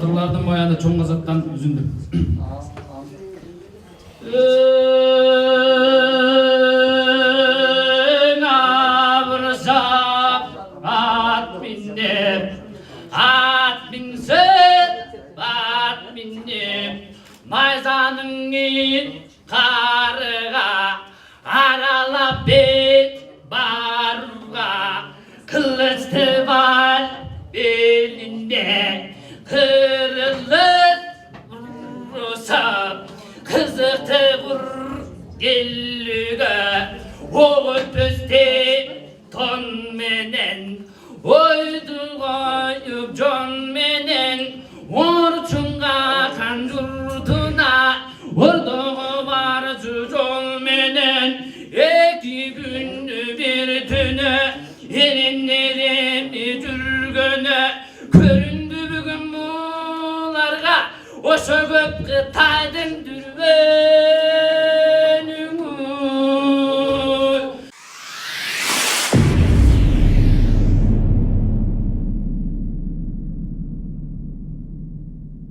Batırlardan boyanı çoğun kazaktan üzüldüm. At bindim Mayzanın karıga aralap bet baruga kılıçtı var belinde kırılır vurursa kızıktı vur gellüge oğut üstte ton menen oydu koyup con menen orçunga kanjurduna orduğu var cücol menen iki gündü bir tünü elinlerim cürgüne köründü bugün bularga oşo köp kıtaydın